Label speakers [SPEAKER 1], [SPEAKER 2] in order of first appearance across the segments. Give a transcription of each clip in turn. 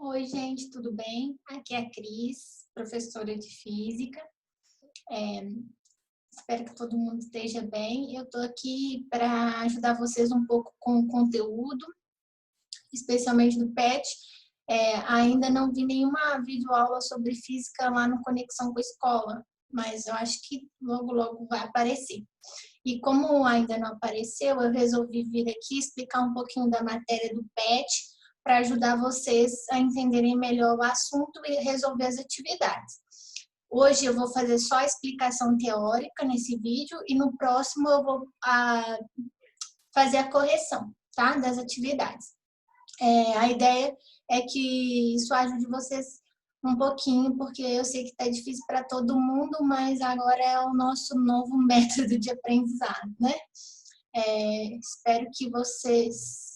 [SPEAKER 1] Oi, gente, tudo bem? Aqui é a Cris, professora de Física. Espero que todo mundo esteja bem. Eu estou aqui para ajudar vocês um pouco com o conteúdo, especialmente do PET. Ainda não vi nenhuma videoaula sobre Física lá no Conexão com a Escola, mas eu acho que logo vai aparecer. E como ainda não apareceu, eu resolvi vir aqui explicar um pouquinho da matéria do PET, para ajudar vocês a entenderem melhor o assunto e resolver as atividades. Hoje eu vou fazer só a explicação teórica nesse vídeo e no próximo eu vou fazer a correção, tá, das atividades. A ideia é que isso ajude vocês um pouquinho, porque eu sei que está difícil para todo mundo, mas agora é o nosso novo método de aprendizado, né? Espero que vocês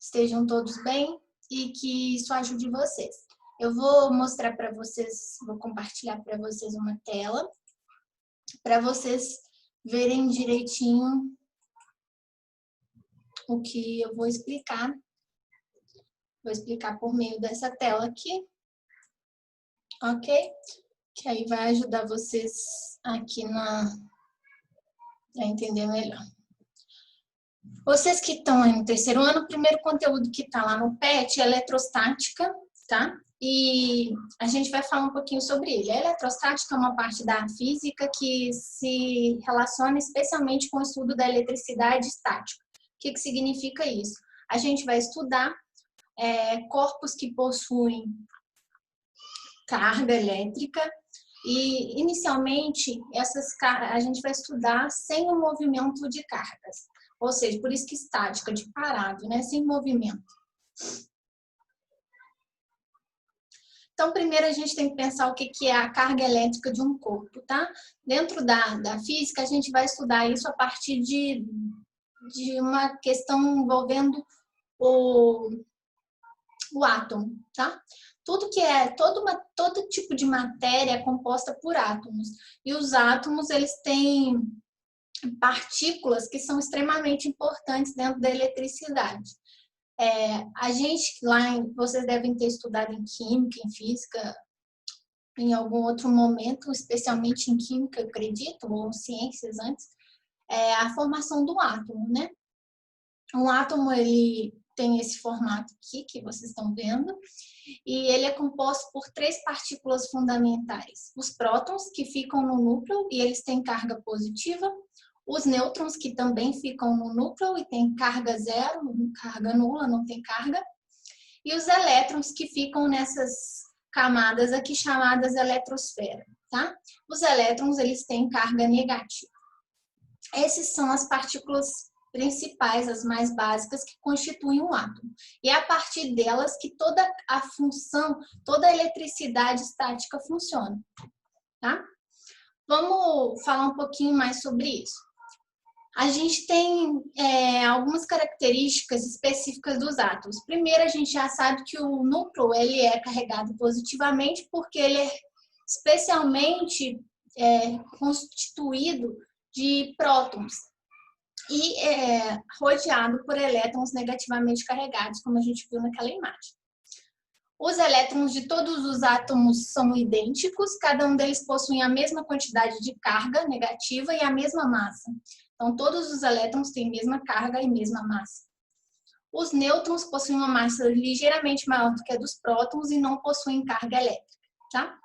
[SPEAKER 1] estejam todos bem e que isso ajude vocês. Eu vou mostrar para vocês, vou compartilhar para vocês uma tela, para vocês verem direitinho o que eu vou explicar. Vou explicar por meio dessa tela aqui, ok? Que aí vai ajudar vocês aqui a entender melhor. Vocês que estão aí no terceiro ano, o primeiro conteúdo que está lá no PET é eletrostática, tá? E a gente vai falar um pouquinho sobre ele. A eletrostática é uma parte da física que se relaciona especialmente com o estudo da eletricidade estática. O que significa isso? A gente vai estudar corpos que possuem carga elétrica e, inicialmente, a gente vai estudar sem o movimento de cargas. Ou seja, por isso que estática, de parado, né? Sem movimento. Então, primeiro a gente tem que pensar o que é a carga elétrica de um corpo, tá? Dentro da física, a gente vai estudar isso a partir de uma questão envolvendo o átomo, tá? Todo tipo de matéria é composta por átomos. E os átomos, eles têm partículas que são extremamente importantes dentro da eletricidade. A gente, vocês devem ter estudado em química, em física, em algum outro momento, especialmente em química, eu acredito, ou ciências antes, a formação do átomo, né? Um átomo, ele tem esse formato aqui, que vocês estão vendo, e ele é composto por 3 partículas fundamentais. Os prótons, que ficam no núcleo, e eles têm carga positiva. Os nêutrons, que também ficam no núcleo e têm carga zero, carga nula, não tem carga. E os elétrons, que ficam nessas camadas aqui chamadas eletrosfera, tá? Os elétrons, eles têm carga negativa. Essas são as partículas principais, as mais básicas, que constituem um átomo. E é a partir delas que toda a função, toda a eletricidade estática funciona, tá? Vamos falar um pouquinho mais sobre isso. A gente tem algumas características específicas dos átomos. Primeiro, a gente já sabe que o núcleo ele é carregado positivamente porque ele é especialmente constituído de prótons e rodeado por elétrons negativamente carregados, como a gente viu naquela imagem. Os elétrons de todos os átomos são idênticos, cada um deles possui a mesma quantidade de carga negativa e a mesma massa. Então, todos os elétrons têm a mesma carga e mesma massa. Os nêutrons possuem uma massa ligeiramente maior do que a dos prótons e não possuem carga elétrica, tá?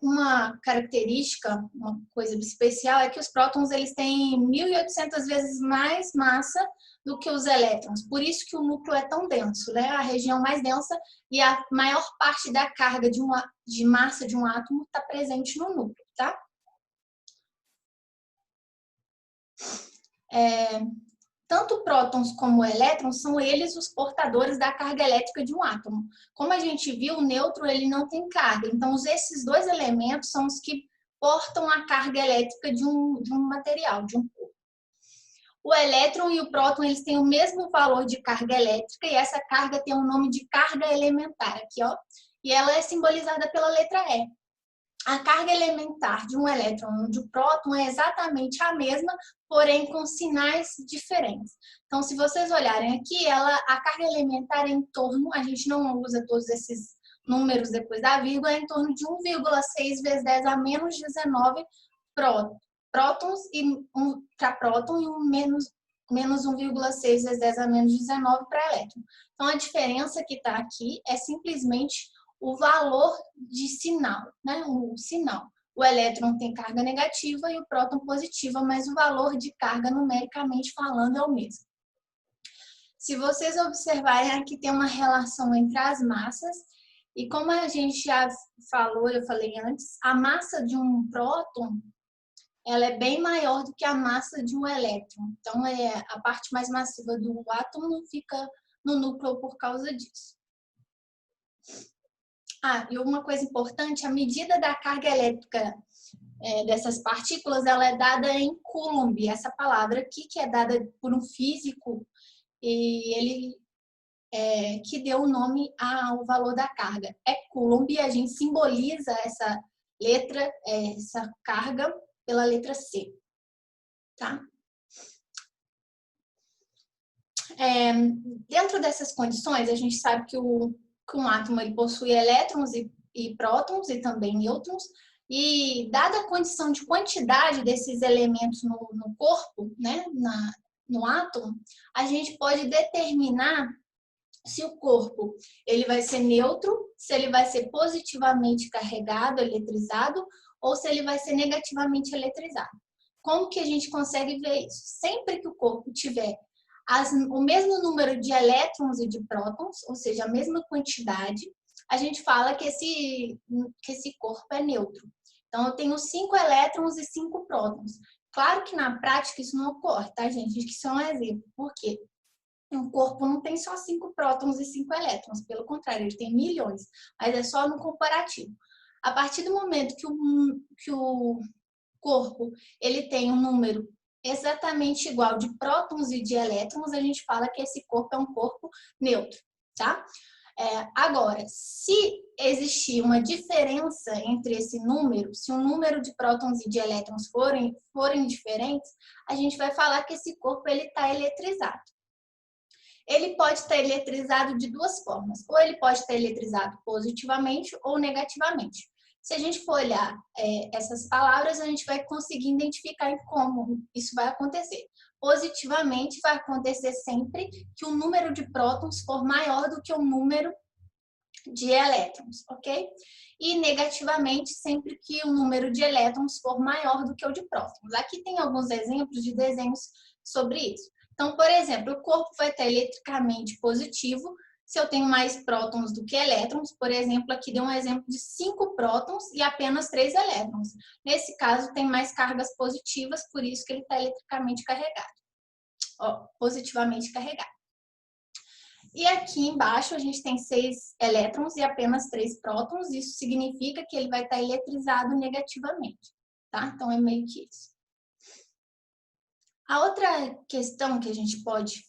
[SPEAKER 1] Uma característica, uma coisa especial, é que os prótons eles têm 1.800 vezes mais massa do que os elétrons. Por isso que o núcleo é tão denso, né? A região mais densa e a maior parte da carga de massa de um átomo está presente no núcleo, tá? Tanto prótons como elétrons são eles os portadores da carga elétrica de um átomo. Como a gente viu, o nêutron ele não tem carga. Então, esses 2 elementos são os que portam a carga elétrica de um material, de um corpo. O elétron e o próton eles têm o mesmo valor de carga elétrica e essa carga tem o nome de carga elementar aqui, ó. E ela é simbolizada pela letra E. A carga elementar de um elétron e de um próton é exatamente a mesma, porém com sinais diferentes. Então, se vocês olharem aqui, a carga elementar é em torno, a gente não usa todos esses números depois da vírgula, é em torno de 1,6 vezes 10 a menos 19 prótons para próton e menos 1,6 vezes 10 a menos 19 para elétron. Então, a diferença que está aqui é simplesmente o valor de sinal, né? O sinal. O elétron tem carga negativa e o próton positiva, mas o valor de carga, numericamente falando, é o mesmo. Se vocês observarem, aqui tem uma relação entre as massas, e como a gente já falou, eu falei antes, a massa de um próton, ela é bem maior do que a massa de um elétron. Então, a parte mais massiva do átomo não fica no núcleo por causa disso. E uma coisa importante, a medida da carga elétrica dessas partículas, ela é dada em Coulomb. Essa palavra aqui, que é dada por um físico, e ele que deu o nome ao valor da carga. É Coulomb, e a gente simboliza essa letra, essa carga, pela letra C. Tá? Dentro dessas condições, a gente sabe que um átomo ele possui elétrons e prótons e também nêutrons, e dada a condição de quantidade desses elementos no corpo, né, no átomo, a gente pode determinar se o corpo ele vai ser neutro, se ele vai ser positivamente carregado, eletrizado, ou se ele vai ser negativamente eletrizado. Como que a gente consegue ver isso? Sempre que o corpo tiver o mesmo número de elétrons e de prótons, ou seja, a mesma quantidade, a gente fala que esse corpo é neutro. Então, eu tenho 5 elétrons e 5 prótons. Claro que na prática isso não ocorre, tá, gente? Isso é um exemplo. Por quê? Um corpo não tem só 5 prótons e 5 elétrons. Pelo contrário, ele tem milhões. Mas é só no comparativo. A partir do momento que o corpo ele tem um número exatamente igual de prótons e de elétrons, a gente fala que esse corpo é um corpo neutro, tá? Agora, se existir uma diferença entre esse número, se o número de prótons e de elétrons forem diferentes, a gente vai falar que esse corpo está eletrizado. Ele pode estar eletrizado de duas formas, ou ele pode estar eletrizado positivamente ou negativamente. Se a gente for olhar essas palavras, a gente vai conseguir identificar como isso vai acontecer. Positivamente, vai acontecer sempre que o número de prótons for maior do que o número de elétrons, ok? E negativamente, sempre que o número de elétrons for maior do que o de prótons. Aqui tem alguns exemplos de desenhos sobre isso. Então, por exemplo, o corpo vai estar eletricamente positivo se eu tenho mais prótons do que elétrons. Por exemplo, aqui deu um exemplo de 5 prótons e apenas 3 elétrons. Nesse caso, tem mais cargas positivas, por isso que ele está eletricamente carregado. Positivamente carregado. E aqui embaixo a gente tem 6 elétrons e apenas 3 prótons. Isso significa que ele vai estar eletrizado negativamente, tá? Então, é meio que isso. A outra questão que a gente pode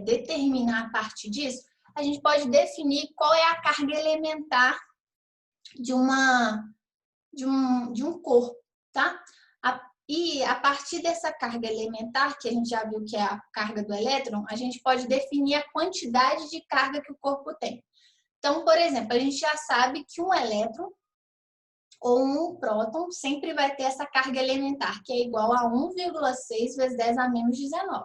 [SPEAKER 1] determinar a partir disso, a gente pode definir qual é a carga elementar de um corpo, tá? E a partir dessa carga elementar, que a gente já viu que é a carga do elétron, a gente pode definir a quantidade de carga que o corpo tem. Então, por exemplo, a gente já sabe que um elétron ou um próton sempre vai ter essa carga elementar, que é igual a 1,6 vezes 10 a menos 19.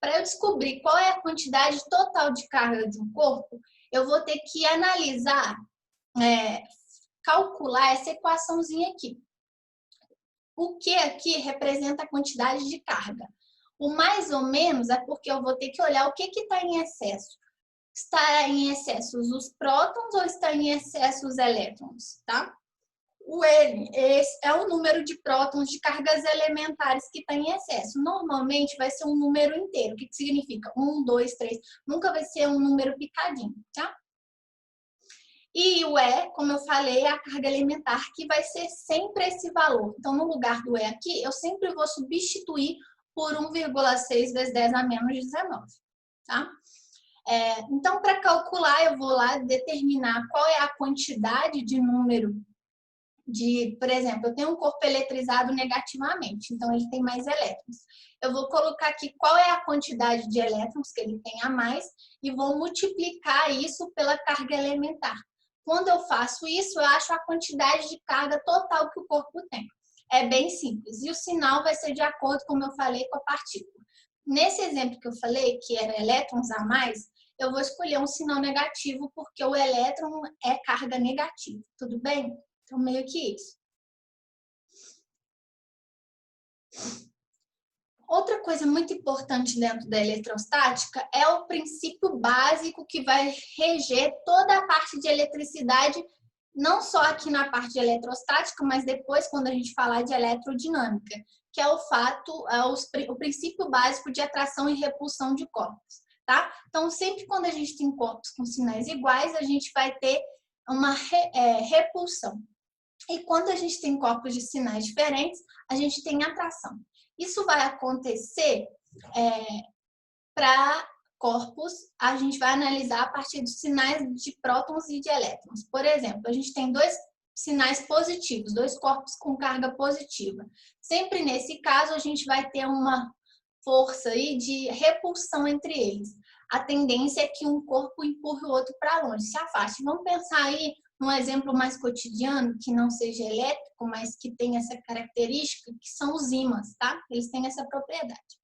[SPEAKER 1] Para eu descobrir qual é a quantidade total de carga de um corpo, eu vou ter que analisar, calcular essa equaçãozinha aqui. O que aqui representa a quantidade de carga? O mais ou menos é porque eu vou ter que olhar o que está em excesso. Está em excesso os prótons ou está em excesso os elétrons, tá? O N é o número de prótons de cargas elementares que está em excesso. Normalmente vai ser um número inteiro. O que significa? 1, 2, 3. Nunca vai ser um número picadinho, tá? E o E, como eu falei, é a carga elementar, que vai ser sempre esse valor. Então, no lugar do E aqui, eu sempre vou substituir por 1,6 vezes 10 a menos 19, tá? Então, para calcular, eu vou lá determinar qual é a quantidade de número por exemplo, eu tenho um corpo eletrizado negativamente, então ele tem mais elétrons. Eu vou colocar aqui qual é a quantidade de elétrons que ele tem a mais e vou multiplicar isso pela carga elementar. Quando eu faço isso, eu acho a quantidade de carga total que o corpo tem. É bem simples. E o sinal vai ser de acordo, como eu falei, com a partícula. Nesse exemplo que eu falei, que era elétrons a mais, eu vou escolher um sinal negativo, porque o elétron é carga negativa. Tudo bem? Então, meio que isso. Outra coisa muito importante dentro da eletrostática é o princípio básico que vai reger toda a parte de eletricidade, não só aqui na parte de eletrostática, mas depois quando a gente falar de eletrodinâmica, que é o princípio básico de atração e repulsão de corpos, tá? Então, sempre quando a gente tem corpos com sinais iguais, a gente vai ter uma repulsão. E quando a gente tem corpos de sinais diferentes, a gente tem atração. Isso vai acontecer para corpos, a gente vai analisar a partir dos sinais de prótons e de elétrons. Por exemplo, a gente tem dois sinais positivos, dois corpos com carga positiva. Sempre nesse caso, a gente vai ter uma força aí de repulsão entre eles. A tendência é que um corpo empurre o outro para longe, se afaste. Vamos pensar aí num exemplo mais cotidiano, que não seja elétrico, mas que tem essa característica, que são os ímãs, tá? Eles têm essa propriedade.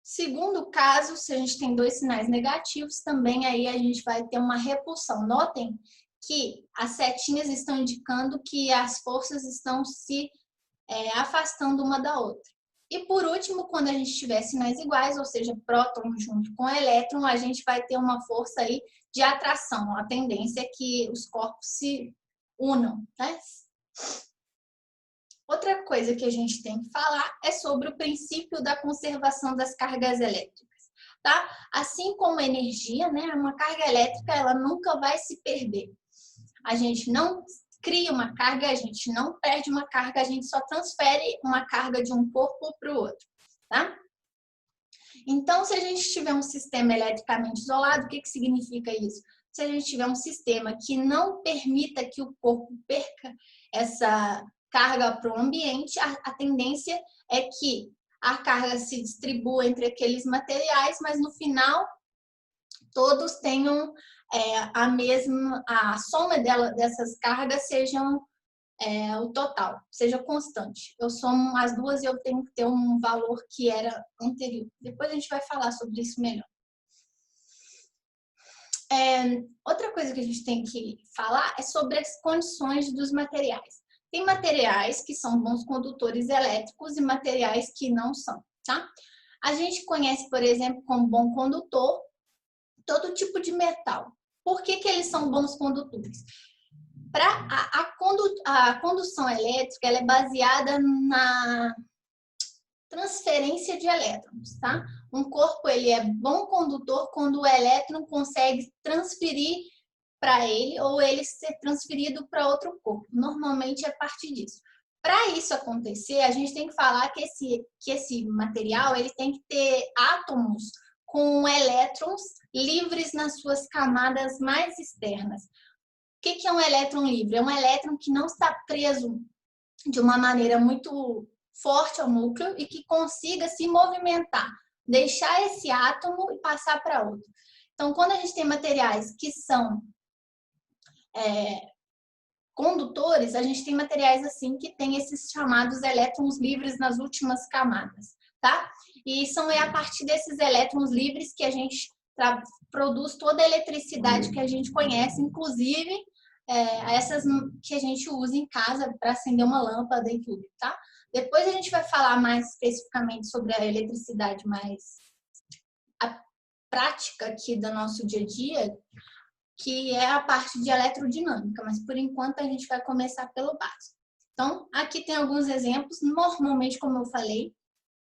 [SPEAKER 1] Segundo caso, se a gente tem dois sinais negativos, também aí a gente vai ter uma repulsão. Notem que as setinhas estão indicando que as forças estão se afastando uma da outra. E por último, quando a gente tiver sinais iguais, ou seja, próton junto com elétron, a gente vai ter uma força aí de atração. A tendência é que os corpos se unam, né? Outra coisa que a gente tem que falar é sobre o princípio da conservação das cargas elétricas, tá? Assim como a energia, né? Uma carga elétrica, ela nunca vai se perder. A gente não cria uma carga, a gente não perde uma carga, a gente só transfere uma carga de um corpo para o outro, tá? Então, se a gente tiver um sistema eletricamente isolado, o que significa isso? Se a gente tiver um sistema que não permita que o corpo perca essa carga para o ambiente, a tendência é que a carga se distribua entre aqueles materiais, mas no final todos tenham a soma dessas cargas sejam o total, seja constante. Eu somo as duas e eu tenho que ter um valor que era anterior. Depois a gente vai falar sobre isso melhor. Outra coisa que a gente tem que falar é sobre as condições dos materiais. Tem materiais que são bons condutores elétricos e materiais que não são, tá? A gente conhece, por exemplo, como bom condutor todo tipo de metal. Por que eles são bons condutores? A condução elétrica ela é baseada na transferência de elétrons, tá? Um corpo ele é bom condutor quando o elétron consegue transferir para ele ou ele ser transferido para outro corpo. Normalmente é a partir disso. Para isso acontecer, a gente tem que falar que esse material ele tem que ter átomos com elétrons livres nas suas camadas mais externas. O que é um elétron livre? É um elétron que não está preso de uma maneira muito forte ao núcleo e que consiga se movimentar, deixar esse átomo e passar para outro. Então, quando a gente tem materiais que são condutores, a gente tem materiais assim que tem esses chamados elétrons livres nas últimas camadas, tá? E são a partir desses elétrons livres que a gente produz toda a eletricidade que a gente conhece, inclusive essas que a gente usa em casa para acender uma lâmpada e tudo, tá? Depois a gente vai falar mais especificamente sobre a eletricidade mais a prática aqui do nosso dia a dia, que é a parte de eletrodinâmica, mas por enquanto a gente vai começar pelo básico. Então, aqui tem alguns exemplos. Normalmente, como eu falei,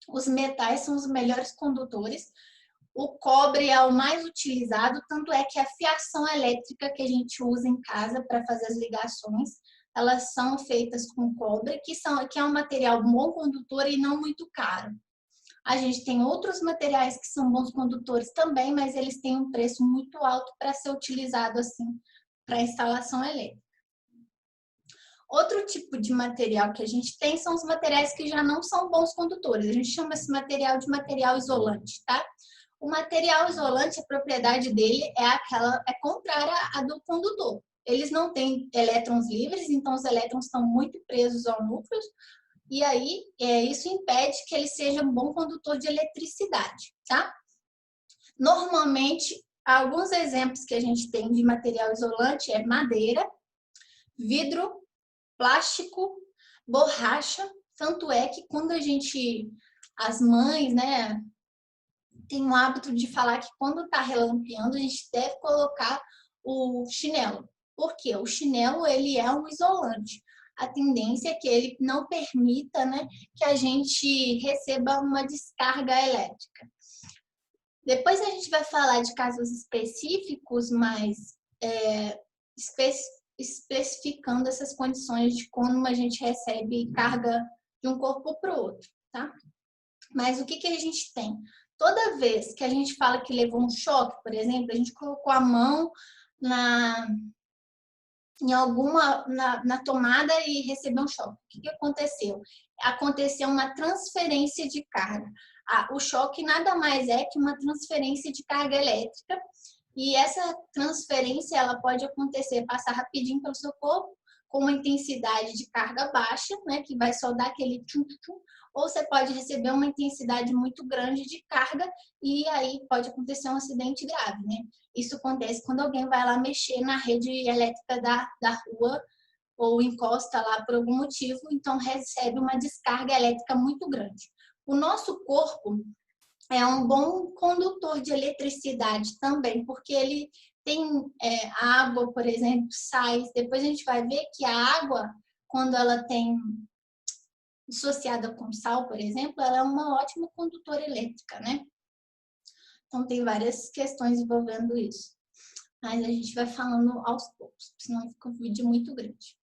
[SPEAKER 1] os metais são os melhores condutores. O cobre é o mais utilizado, tanto é que a fiação elétrica que a gente usa em casa para fazer as ligações, elas são feitas com cobre, que é um material bom condutor e não muito caro. A gente tem outros materiais que são bons condutores também, mas eles têm um preço muito alto para ser utilizado assim para instalação elétrica. Outro tipo de material que a gente tem são os materiais que já não são bons condutores. A gente chama esse material de material isolante, tá? O material isolante, a propriedade dele é contrária à do condutor. Eles não têm elétrons livres, então os elétrons estão muito presos ao núcleo, e aí isso impede que ele seja um bom condutor de eletricidade, tá? Normalmente, alguns exemplos que a gente tem de material isolante é madeira, vidro, plástico, borracha. Tanto é que quando as mães, né, tem o hábito de falar que quando está relampeando, a gente deve colocar o chinelo. Por quê? O chinelo, ele é um isolante. A tendência é que ele não permita, né, que a gente receba uma descarga elétrica. Depois a gente vai falar de casos específicos, mas especificando essas condições de quando a gente recebe carga de um corpo para o outro, tá? Mas o que a gente tem? Toda vez que a gente fala que levou um choque, por exemplo, a gente colocou a mão na tomada e recebeu um choque. O que aconteceu? Aconteceu uma transferência de carga. O choque nada mais é que uma transferência de carga elétrica, e essa transferência ela pode acontecer, passar rapidinho pelo seu corpo, com uma intensidade de carga baixa, né, que vai só dar aquele tchum-tchum, ou você pode receber uma intensidade muito grande de carga e aí pode acontecer um acidente grave, né? Isso acontece quando alguém vai lá mexer na rede elétrica da rua ou encosta lá por algum motivo, então recebe uma descarga elétrica muito grande. O nosso corpo é um bom condutor de eletricidade também, porque ele tem água, por exemplo, sais. Depois a gente vai ver que a água, quando ela tem associada com sal, por exemplo, ela é uma ótima condutora elétrica, né? Então tem várias questões envolvendo isso. Mas a gente vai falando aos poucos, senão fica um vídeo muito grande.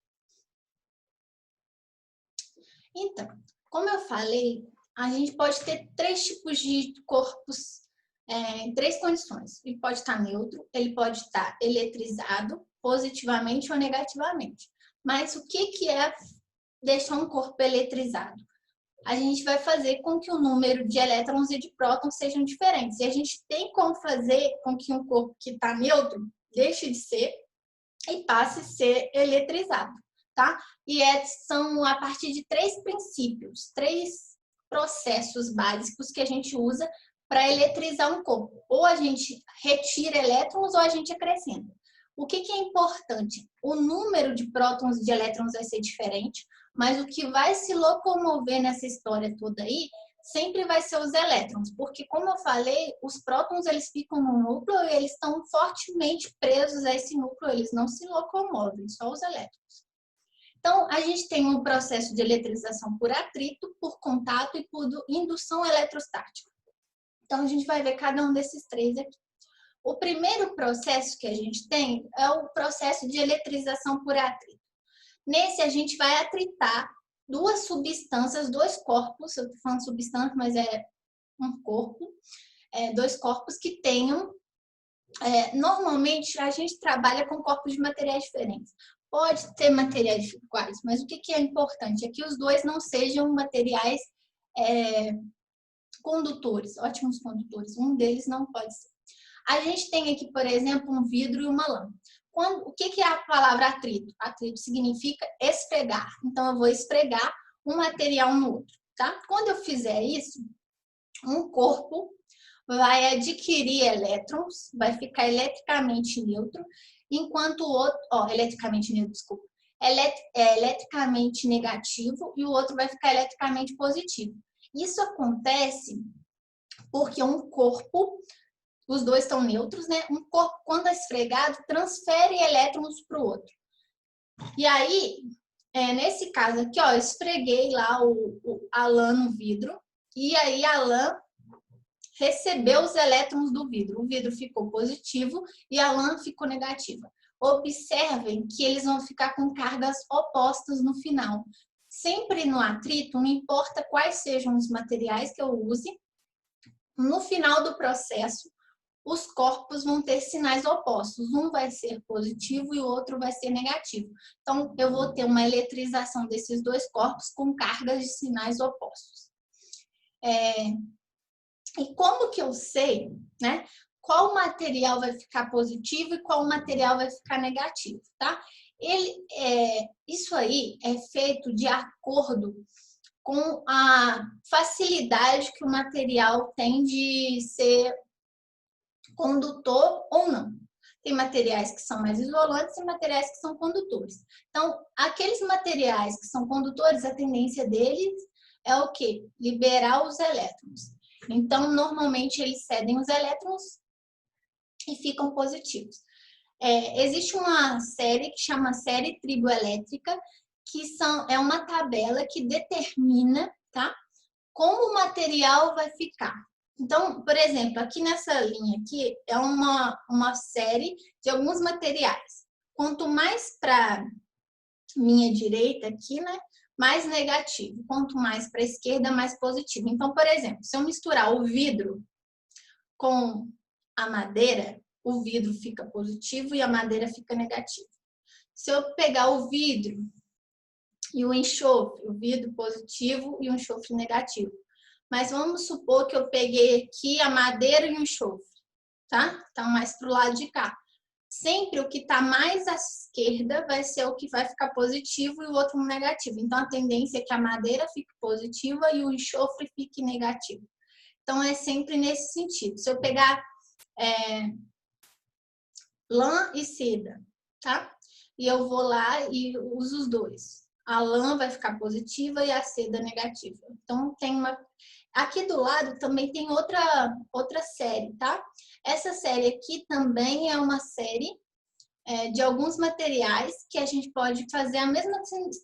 [SPEAKER 1] Então, como eu falei, a gente pode ter 3 tipos de corpos em 3 condições. Ele pode estar neutro, ele pode estar eletrizado, positivamente ou negativamente. Mas o que é deixar um corpo eletrizado? A gente vai fazer com que o número de elétrons e de prótons sejam diferentes. E a gente tem como fazer com que um corpo que está neutro deixe de ser e passe a ser eletrizado, tá? E são a partir de 3 princípios, 3 processos básicos que a gente usa para eletrizar um corpo. Ou a gente retira elétrons ou a gente acrescenta. O que é importante? O número de prótons e de elétrons vai ser diferente, mas o que vai se locomover nessa história toda aí sempre vai ser os elétrons, porque como eu falei, os prótons eles ficam no núcleo e eles estão fortemente presos a esse núcleo, eles não se locomovem, só os elétrons. Então, a gente tem um processo de eletrização por atrito, por contato e por indução eletrostática. Então, a gente vai ver cada um desses 3 aqui. O primeiro processo que a gente tem é o processo de eletrização por atrito. Nesse, a gente vai atritar 2 substâncias, 2 corpos, eu estou falando substância, mas é um corpo, 2 corpos que tenham... normalmente, a gente trabalha com corpos de materiais diferentes. Pode ter materiais iguais, mas o que é importante é que os 2 não sejam materiais condutores, ótimos condutores. Um deles não pode ser. A gente tem aqui, por exemplo, um vidro e uma lã. O que é a palavra atrito? Atrito significa esfregar. Então, eu vou esfregar um material no outro, tá? Quando eu fizer isso, um corpo vai adquirir elétrons, vai ficar eletricamente neutro, enquanto o outro, eletricamente neutro, desculpa, eletricamente negativo e o outro vai ficar eletricamente positivo. Isso acontece porque um corpo, os 2 estão neutros, né? Um corpo, quando é esfregado, transfere elétrons para o outro. E aí, nesse caso aqui, eu esfreguei lá a lã no vidro, e aí a lã recebeu os elétrons do vidro. O vidro ficou positivo e a lã ficou negativa. Observem que eles vão ficar com cargas opostas no final. Sempre no atrito, não importa quais sejam os materiais que eu use, no final do processo, os corpos vão ter sinais opostos. Um vai ser positivo e o outro vai ser negativo. Então, eu vou ter uma eletrização desses dois corpos com cargas de sinais opostos. E como que eu sei, né, qual material vai ficar positivo e qual material vai ficar negativo, tá? Isso aí é feito de acordo com a facilidade que o material tem de ser condutor ou não. Tem materiais que são mais isolantes e materiais que são condutores. Então, aqueles materiais que são condutores, a tendência deles é o quê? Liberar os elétrons. Então, normalmente, eles cedem os elétrons e ficam positivos. Existe uma série que chama série triboelétrica, que é uma tabela que determina, tá, como o material vai ficar. Então, por exemplo, aqui nessa linha aqui é uma série de alguns materiais. Quanto mais para minha direita aqui, né, mais negativo. Quanto mais para a esquerda, mais positivo. Então, por exemplo, se eu misturar o vidro com a madeira, o vidro fica positivo e a madeira fica negativa. Se eu pegar o vidro e o enxofre, o vidro positivo e o enxofre negativo. Mas vamos supor que eu peguei aqui a madeira e o enxofre, tá? Tá mais pro lado de cá. Sempre o que está mais à esquerda vai ser o que vai ficar positivo e o outro negativo. Então, a tendência é que a madeira fique positiva e o enxofre fique negativo. Então, é sempre nesse sentido. Se eu pegar lã e seda, tá? E eu vou lá e uso os dois. A lã vai ficar positiva e a seda negativa. Então, tem uma... Aqui do lado também tem outra série, tá? Essa série aqui também é uma série de alguns materiais que a gente pode fazer a mesma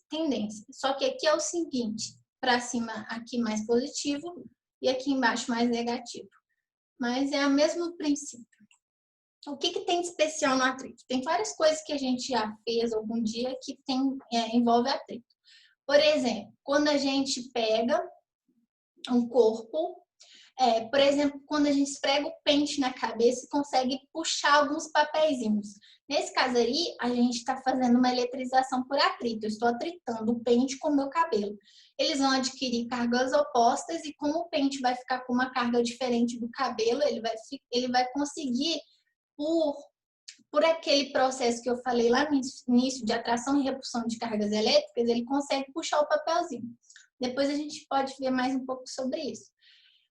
[SPEAKER 1] tendência. Só que aqui é o seguinte, para cima aqui mais positivo e aqui embaixo mais negativo. Mas é o mesmo princípio. O que tem de especial no atrito? Tem várias coisas que a gente já fez algum dia que envolve atrito. Por exemplo, quando a gente pega um corpo, por exemplo, quando a gente esfrega o pente na cabeça e consegue puxar alguns papeizinhos. Nesse caso aí, a gente está fazendo uma eletrização por atrito. Eu estou atritando o pente com o meu cabelo. Eles vão adquirir cargas opostas e como o pente vai ficar com uma carga diferente do cabelo, ele vai conseguir, por aquele processo que eu falei lá no início de atração e repulsão de cargas elétricas, ele consegue puxar o papelzinho. Depois a gente pode ver mais um pouco sobre isso.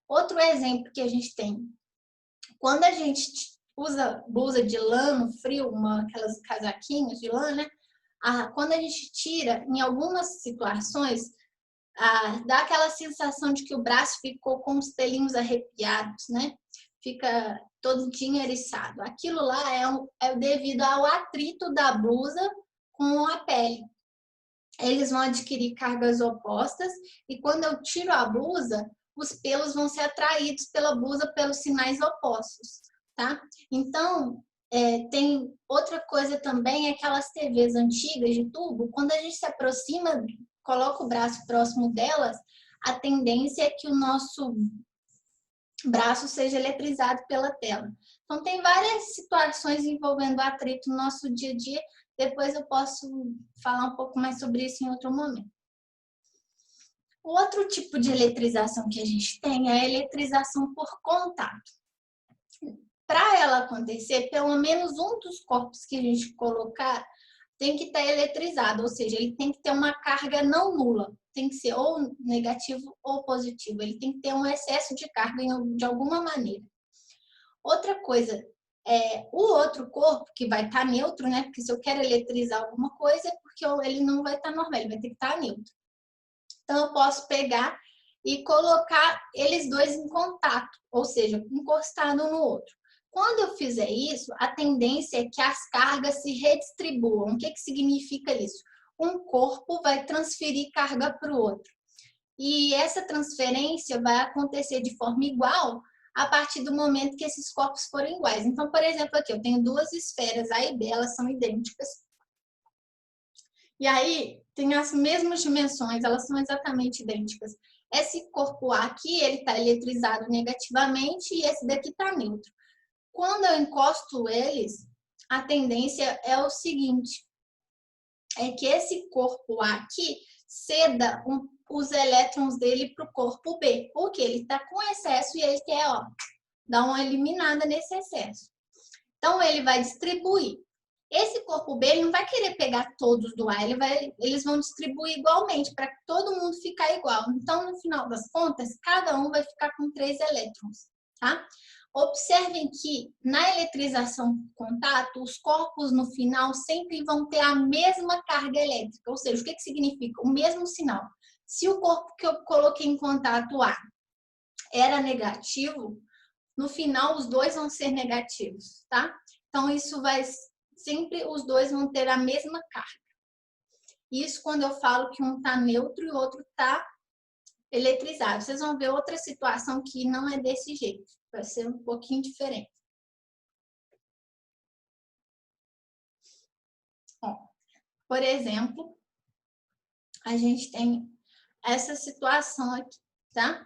[SPEAKER 1] Outro exemplo que a gente tem, quando a gente usa blusa de lã no frio, aquelas casaquinhos de lã, né? Quando a gente tira, em algumas situações, dá aquela sensação de que o braço ficou com os pelinhos arrepiados, né? Fica todinho eriçado. Aquilo lá é devido ao atrito da blusa com a pele. Eles vão adquirir cargas opostas e quando eu tiro a blusa, os pelos vão ser atraídos pela blusa pelos sinais opostos, tá? Então, tem outra coisa também, aquelas TVs antigas de tubo, quando a gente se aproxima, coloca o braço próximo delas, a tendência é que o nosso braço seja eletrizado pela tela. Então, tem várias situações envolvendo atrito no nosso dia a dia. Depois eu posso falar um pouco mais sobre isso em outro momento. O outro tipo de eletrização que a gente tem é a eletrização por contato. Para ela acontecer, pelo menos um dos corpos que a gente colocar tem que estar eletrizado, ou seja, ele tem que ter uma carga não nula. Tem que ser ou negativo ou positivo. Ele tem que ter um excesso de carga de alguma maneira. Outra coisa, o outro corpo que vai estar neutro, né? Porque se eu quero eletrizar alguma coisa, é porque ele não vai estar normal, ele vai ter que estar neutro. Então, eu posso pegar e colocar eles dois em contato, ou seja, encostado um no outro. Quando eu fizer isso, a tendência é que as cargas se redistribuam. O que significa isso? Um corpo vai transferir carga para o outro. E essa transferência vai acontecer de forma igual a partir do momento que esses corpos forem iguais. Então, por exemplo, aqui eu tenho duas esferas A e B, elas são idênticas. E aí, tem as mesmas dimensões, elas são exatamente idênticas. Esse corpo A aqui, ele está eletrizado negativamente e esse daqui está neutro. Quando eu encosto eles, a tendência é o seguinte, é que esse corpo A aqui ceda os elétrons dele para o corpo B, porque ele está com excesso e ele quer, ó, dar uma eliminada nesse excesso. Então, ele vai distribuir. Esse corpo B ele não vai querer pegar todos do A, eles vão distribuir igualmente, para todo mundo ficar igual. Então, no final das contas, cada um vai ficar com 3 elétrons, tá? Observem que na eletrização por contato, os corpos no final sempre vão ter a mesma carga elétrica, ou seja, o que significa? O mesmo sinal. Se o corpo que eu coloquei em contato A era negativo, no final os dois vão ser negativos, tá? Então, isso vai sempre, os dois vão ter a mesma carga. Isso quando eu falo que um está neutro e o outro está eletrizado. Vocês vão ver outra situação que não é desse jeito. Vai ser um pouquinho diferente. Ó, por exemplo, a gente tem essa situação aqui, tá?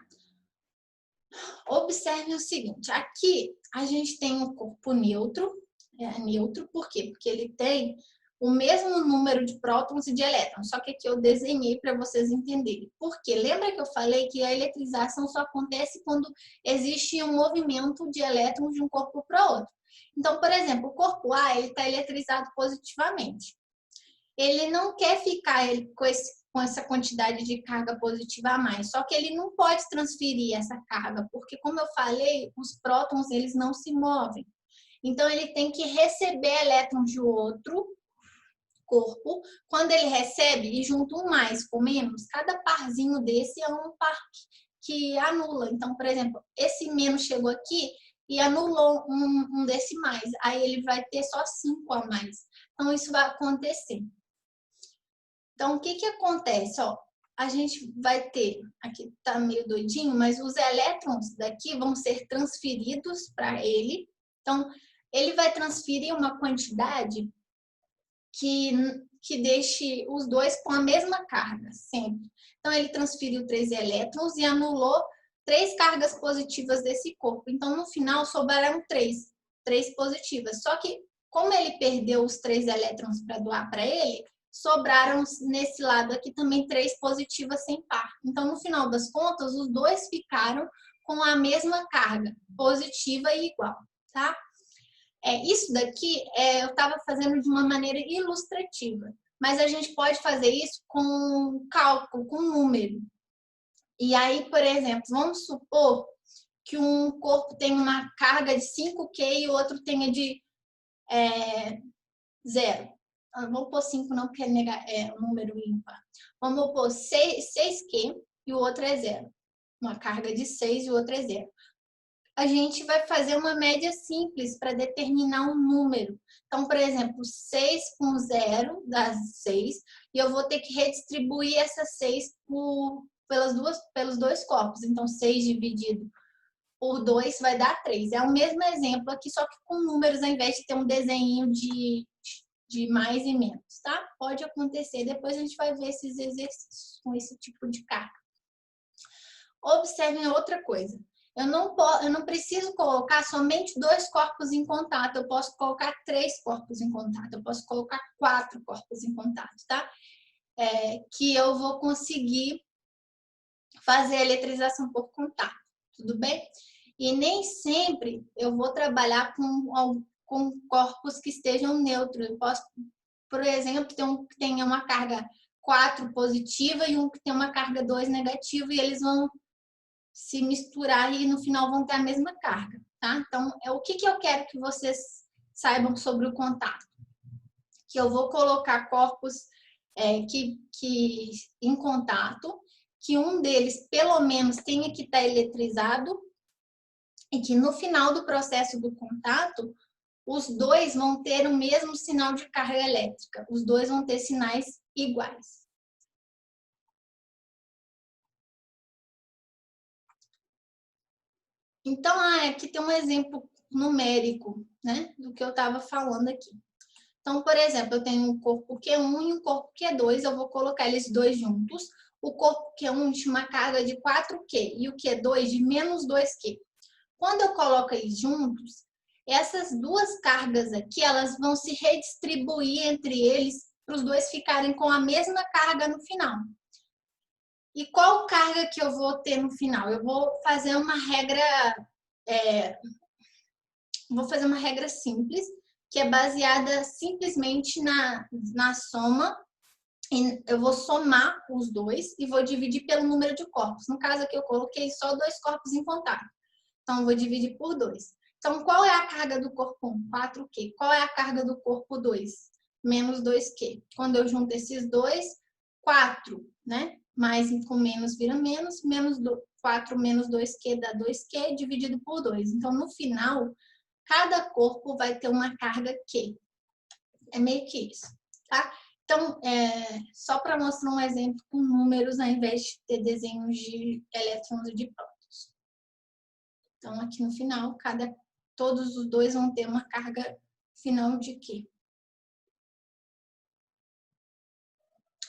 [SPEAKER 1] Observe o seguinte, aqui a gente tem um corpo neutro, neutro por quê? Porque ele tem o mesmo número de prótons e de elétrons, só que aqui eu desenhei para vocês entenderem. Por quê? Lembra que eu falei que a eletrização só acontece quando existe um movimento de elétrons de um corpo para outro. Então, por exemplo, o corpo A está eletrizado positivamente. Ele não quer ficar com essa quantidade de carga positiva a mais, só que ele não pode transferir essa carga, porque, como eu falei, os prótons eles não se movem. Então, ele tem que receber elétrons de outro corpo. Quando ele recebe e junta um mais com menos, cada parzinho desse é um par que anula. Então, por exemplo, esse menos chegou aqui e anulou um desse mais. Aí ele vai ter só 5 a mais. Então, isso vai acontecer. Então, o que acontece? Ó, a gente vai ter, aqui tá meio doidinho, mas os elétrons daqui vão ser transferidos para ele. Então, ele vai transferir uma quantidade que deixe os dois com a mesma carga, sempre. Então, ele transferiu 3 elétrons e anulou 3 cargas positivas desse corpo. Então, no final, sobraram 3 positivas. Só que, como ele perdeu os 3 elétrons para doar para ele, sobraram nesse lado aqui também 3 positivas sem par. Então, no final das contas, os dois ficaram com a mesma carga, positiva e igual, tá? Isso daqui eu estava fazendo de uma maneira ilustrativa, mas a gente pode fazer isso com cálculo, com número. E aí, por exemplo, vamos supor que um corpo tem uma carga de 5Q e o outro tenha de 0. Vamos pôr 5 não, porque é um número ímpar. Vamos pôr 6Q e o outro é 0. Uma carga de 6 e o outro é 0. A gente vai fazer uma média simples para determinar um número. Então, por exemplo, 6 com 0 dá 6, e eu vou ter que redistribuir essa 6 pelos dois corpos. Então, 6 dividido por 2 vai dar 3. É o mesmo exemplo aqui, só que com números, ao invés de ter um desenho de mais e menos, tá? Pode acontecer, depois a gente vai ver esses exercícios com esse tipo de carga. Observem outra coisa. Eu não preciso colocar somente 2 corpos em contato, eu posso colocar 3 corpos em contato, eu posso colocar 4 corpos em contato, tá? Que eu vou conseguir fazer a eletrização por contato, tudo bem? E nem sempre eu vou trabalhar com corpos que estejam neutros. Eu posso, por exemplo, ter um que tenha uma carga 4 positiva e um que tem uma carga 2 negativa, e eles vão se misturar e no final vão ter a mesma carga, tá? Então, o que eu quero que vocês saibam sobre o contato? Que eu vou colocar corpos que em contato, que um deles pelo menos tenha que estar eletrizado e que no final do processo do contato, os dois vão ter o mesmo sinal de carga elétrica, os dois vão ter sinais iguais. Então, aqui tem um exemplo numérico, né, do que eu estava falando aqui. Então, por exemplo, eu tenho um corpo Q1 e um corpo Q2, eu vou colocar eles dois juntos. O corpo Q1 tinha uma carga de 4Q e o Q2 de menos 2Q. Quando eu coloco eles juntos, essas duas cargas aqui, elas vão se redistribuir entre eles para os dois ficarem com a mesma carga no final. E qual carga que eu vou ter no final? Eu vou fazer uma regra, simples, que é baseada simplesmente na soma. Eu vou somar os dois e vou dividir pelo número de corpos. No caso aqui eu coloquei só 2 corpos em contato. Então, eu vou dividir por 2. Então, qual é a carga do corpo 1? 4Q. Qual é a carga do corpo 2? Menos 2Q. Quando eu junto esses dois, 4, né? Mais com menos vira menos. 4 menos 2Q dá 2Q dividido por 2. Então, no final, cada corpo vai ter uma carga Q. É meio que isso, tá? Então, só para mostrar um exemplo com números, ao invés de ter desenhos de elétrons e de prótons. Então, aqui no final, todos os dois vão ter uma carga final de Q.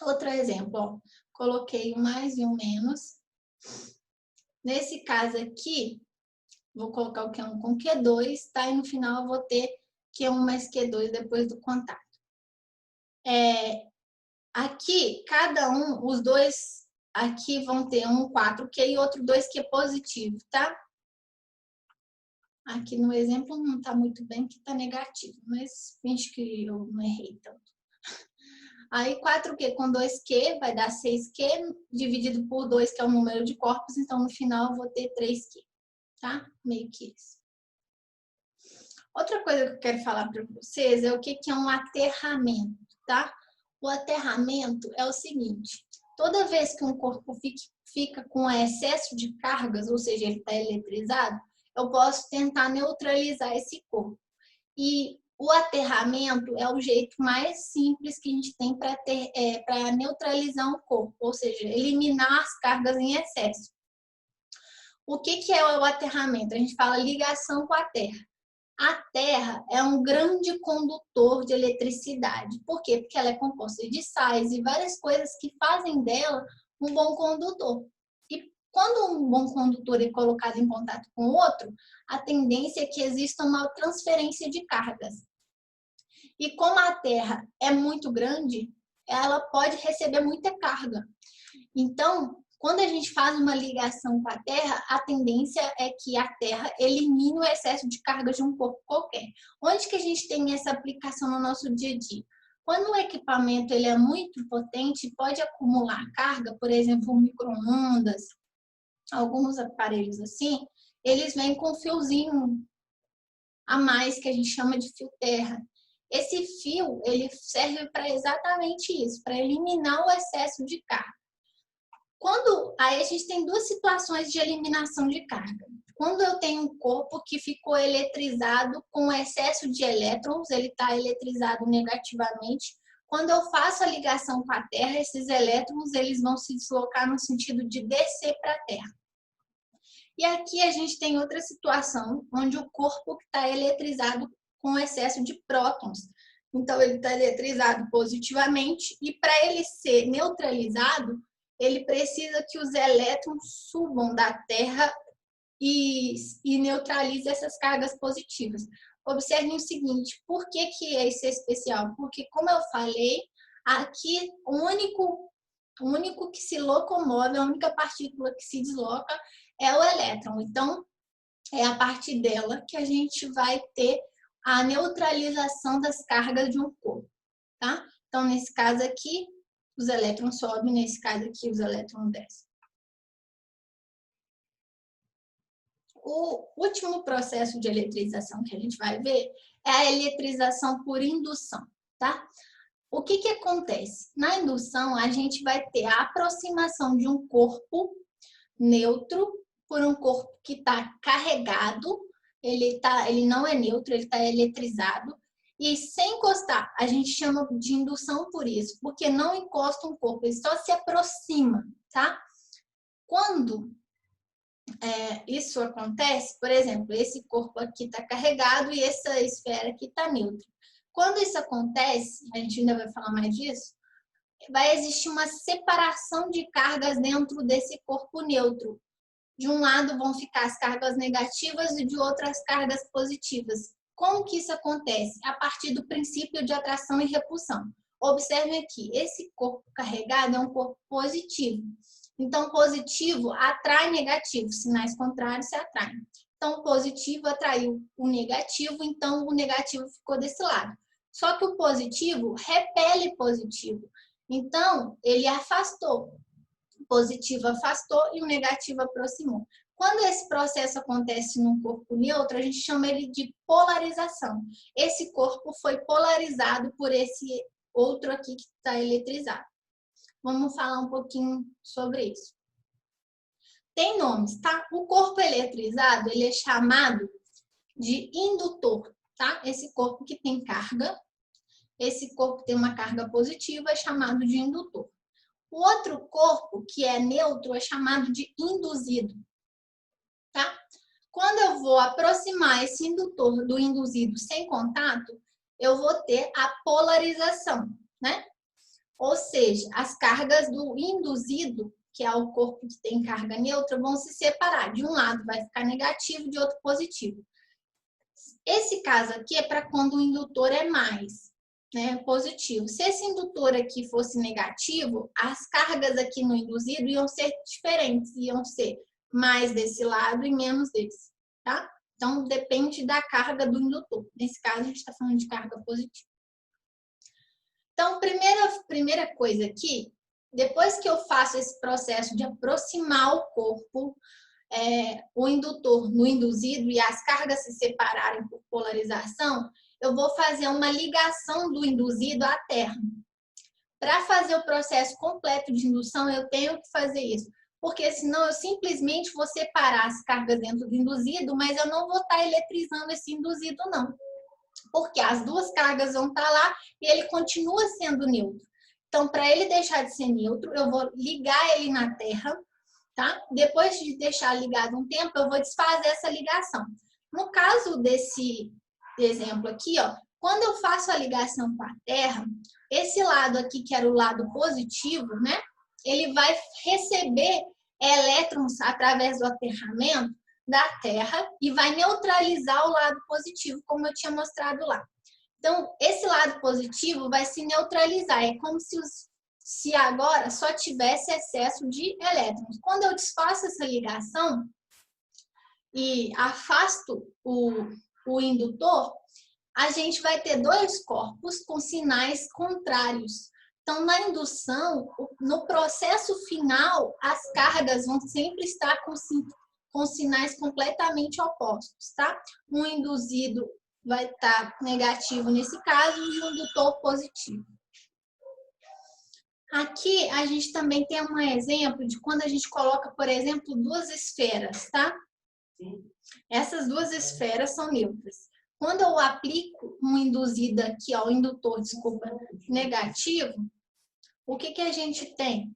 [SPEAKER 1] Outro exemplo, ó, coloquei o mais e o menos. Nesse caso aqui, vou colocar o Q1 com Q2, tá? E no final eu vou ter Q1 mais Q2 depois do contato. Aqui, cada um, os dois aqui vão ter um 4Q e outro 2Q positivo, tá? Aqui no exemplo não está muito bem, que está negativo, mas finge que eu não errei tanto. Aí 4Q com 2Q vai dar 6Q, dividido por 2, que é o número de corpos, então no final eu vou ter 3Q, tá? Meio que isso. Outra coisa que eu quero falar para vocês é o que é um aterramento, tá? O aterramento é o seguinte, toda vez que um corpo fica com excesso de cargas, ou seja, ele está eletrizado, eu posso tentar neutralizar esse corpo. E o aterramento é o jeito mais simples que a gente tem para neutralizar um corpo, ou seja, eliminar as cargas em excesso. O que é o aterramento? A gente fala ligação com a Terra. A Terra é um grande condutor de eletricidade. Por quê? Porque ela é composta de sais e várias coisas que fazem dela um bom condutor. E quando um bom condutor é colocado em contato com outro, a tendência é que exista uma transferência de cargas. E como a Terra é muito grande, ela pode receber muita carga. Então, quando a gente faz uma ligação com a Terra, a tendência é que a Terra elimine o excesso de carga de um corpo qualquer. Onde que a gente tem essa aplicação no nosso dia a dia? Quando o equipamento ele é muito potente, pode acumular carga, por exemplo, um micro-ondas, alguns aparelhos assim, eles vêm com um fiozinho a mais que a gente chama de fio terra. Esse fio, ele serve para exatamente isso, para eliminar o excesso de carga. Aí a gente tem duas situações de eliminação de carga. Quando eu tenho um corpo que ficou eletrizado com excesso de elétrons, ele está eletrizado negativamente. Quando eu faço a ligação com a Terra, esses elétrons eles vão se deslocar no sentido de descer para a Terra. E aqui a gente tem outra situação, onde o corpo está eletrizado com excesso de prótons. Então, ele está eletrizado positivamente e para ele ser neutralizado, ele precisa que os elétrons subam da Terra e neutralize essas cargas positivas. Observem o seguinte, por que isso é especial? Porque, como eu falei, aqui o único que se locomove, a única partícula que se desloca é o elétron. Então, é a partir dela que a gente vai ter a neutralização das cargas de um corpo, tá? Então, nesse caso aqui, os elétrons sobem, nesse caso aqui, os elétrons descem. O último processo de eletrização que a gente vai ver é a eletrização por indução, tá? O que acontece? Na indução, a gente vai ter a aproximação de um corpo neutro por um corpo que está carregado, ele não é neutro, ele está eletrizado, e sem encostar, a gente chama de indução por isso, porque não encosta um corpo, ele só se aproxima, tá? Quando isso acontece, por exemplo, esse corpo aqui está carregado e essa esfera aqui está neutra. Quando isso acontece, a gente ainda vai falar mais disso, vai existir uma separação de cargas dentro desse corpo neutro. De um lado vão ficar as cargas negativas e de outro as cargas positivas. Como que isso acontece? A partir do princípio de atração e repulsão. Observe aqui, esse corpo carregado é um corpo positivo. Então, positivo atrai negativo, sinais contrários se atraem. Então, o positivo atraiu o negativo, então o negativo ficou desse lado. Só que o positivo repele positivo. Então, ele afastou. O positivo afastou e o negativo aproximou. Quando esse processo acontece num corpo neutro, a gente chama ele de polarização. Esse corpo foi polarizado por esse outro aqui que está eletrizado. Vamos falar um pouquinho sobre isso. Tem nomes, tá? O corpo eletrizado, ele é chamado de indutor, tá? Esse corpo que tem carga, esse corpo tem uma carga positiva, é chamado de indutor. O outro corpo, que é neutro, é chamado de induzido, tá? Quando eu vou aproximar esse indutor do induzido sem contato, eu vou ter a polarização, né? Ou seja, as cargas do induzido, que é o corpo que tem carga neutra, vão se separar. De um lado vai ficar negativo, de outro positivo. Esse caso aqui é para quando o indutor é mais, né, positivo. Se esse indutor aqui fosse negativo, as cargas aqui no induzido iam ser diferentes, iam ser mais desse lado e menos desse, tá? Então, depende da carga do indutor. Nesse caso, a gente está falando de carga positiva. Então, primeira coisa aqui, depois que eu faço esse processo de aproximar o corpo, o indutor no induzido e as cargas se separarem por polarização, eu vou fazer uma ligação do induzido à Terra. Para fazer o processo completo de indução, eu tenho que fazer isso, porque senão eu simplesmente vou separar as cargas dentro do induzido, mas eu não vou estar eletrizando esse induzido, não. Porque as duas cargas vão estar lá e ele continua sendo neutro. Então, para ele deixar de ser neutro, eu vou ligar ele na Terra, tá? Depois de deixar ligado um tempo, eu vou desfazer essa ligação. No caso desse exemplo aqui, ó, quando eu faço a ligação com a Terra, esse lado aqui, que era o lado positivo, né? Ele vai receber elétrons através do aterramento da Terra e vai neutralizar o lado positivo, como eu tinha mostrado lá. Então, esse lado positivo vai se neutralizar. É como se agora só tivesse excesso de elétrons. Quando eu desfaço essa ligação e afasto o indutor, a gente vai ter dois corpos com sinais contrários. Então, na indução, no processo final, as cargas vão sempre estar com sinais completamente opostos, tá? Um induzido vai estar negativo nesse caso e um indutor positivo. Aqui a gente também tem um exemplo de quando a gente coloca, por exemplo, duas esferas, tá? Essas duas esferas são neutras. Quando eu aplico um induzido aqui, ó, indutor, desculpa, negativo, o que a gente tem?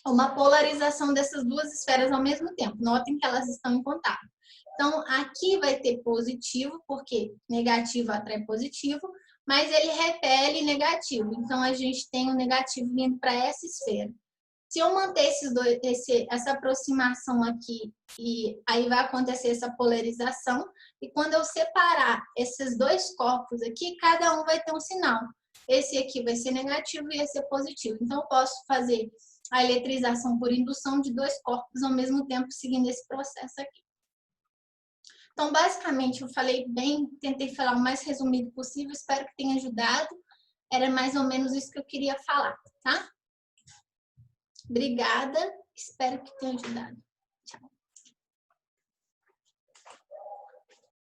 [SPEAKER 1] Uma polarização dessas duas esferas ao mesmo tempo. Notem que elas estão em contato. Então, aqui vai ter positivo, porque negativo atrai positivo, mas ele repele negativo. Então, a gente tem o negativo vindo para essa esfera. Se eu manter essa aproximação aqui, e aí vai acontecer essa polarização, e quando eu separar esses dois corpos aqui, cada um vai ter um sinal. Esse aqui vai ser negativo e esse é positivo. Então, eu posso fazer a eletrização por indução de dois corpos ao mesmo tempo, seguindo esse processo aqui. Então, basicamente, eu falei bem, tentei falar o mais resumido possível, espero que tenha ajudado. Era mais ou menos isso que eu queria falar, tá? Obrigada, espero que tenha ajudado.